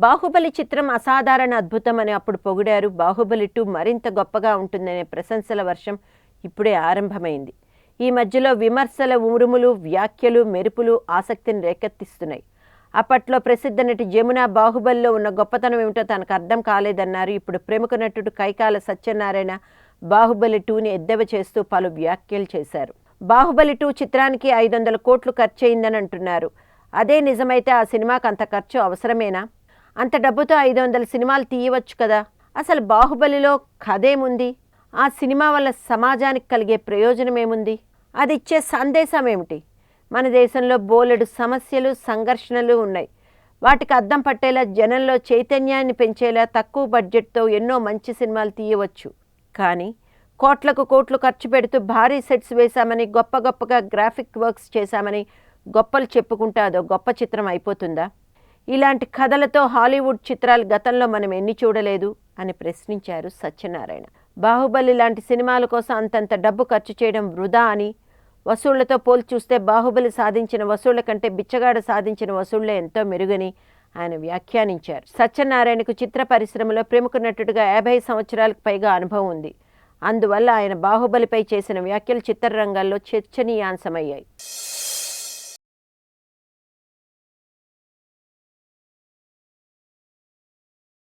బాహుబలి చిత్రం అసాధారణ అద్భుతం అని అప్పుడు పొగిడారు. బాహుబలి 2 మరింత గొప్పగా ఉంటుందనే ప్రశంసల వర్షం ఇప్పుడే ఆరంభమైంది. ఈ మధ్యలో విమర్శల ఉరుములు, వ్యాఖ్యలు, మెరుపులు ఆసక్తిని రేకెత్తిస్తున్నాయి. అప్పట్లో ప్రసిద్ధ నటి జమున బాహుబలిలో ఉన్న గొప్పతనం ఏమిటో తనకు అర్థం కాలేదన్నారు. ఇప్పుడు ప్రముఖ నటుడు కైకాల సత్యనారాయణ బాహుబలి 2ని ఎద్దేవా చేస్తూ పలు వ్యాఖ్యలు చేశారు. బాహుబలి 2 చిత్రానికి 500 కోట్లు ఖర్చయిందని అంటున్నారు. అదే నిజమైతే ఆ సినిమాకు అంత ఖర్చు అవసరమేనా? అంత డబ్బుతో 500 సినిమాలు తీయవచ్చు కదా. అసలు బాహుబలిలో కథేముంది? ఆ సినిమా వల్ల సమాజానికి కలిగే ప్రయోజనం ఏముంది? అది ఇచ్చే సందేశం ఏమిటి? మన దేశంలో బోలెడు సమస్యలు, సంఘర్షణలు ఉన్నాయి. వాటికి అద్దం పట్టేలా, జనంలో చైతన్యాన్ని పెంచేలా తక్కువ బడ్జెట్తో ఎన్నో మంచి సినిమాలు తీయవచ్చు. కానీ కోట్లకు కోట్లు ఖర్చు పెడుతూ భారీ సెట్స్ వేశామని, గొప్పగా గ్రాఫిక్ వర్క్స్ చేశామని గొప్పలు చెప్పుకుంటే అదో గొప్ప చిత్రం అయిపోతుందా? ఇలాంటి కథలతో హాలీవుడ్ చిత్రాలు గతంలో మనం ఎన్ని చూడలేదు అని ప్రశ్నించారు సత్యనారాయణ. బాహుబలి లాంటి సినిమాల కోసం అంతంత డబ్బు ఖర్చు చేయడం వృధా అని, వసూళ్లతో పోల్చి చూస్తే బాహుబలి సాధించిన వసూళ్ల కంటే బిచ్చగాడు సాధించిన వసూళ్లే ఎంతో మెరుగని ఆయన వ్యాఖ్యానించారు. సత్యనారాయణకు చిత్ర పరిశ్రమలో ప్రముఖ నటుడిగా 50 సంవత్సరాలకు పైగా అనుభవం ఉంది. అందువల్ల ఆయన బాహుబలిపై చేసిన వ్యాఖ్యలు చిత్రరంగాల్లో చర్చనీయాంశమయ్యాయి.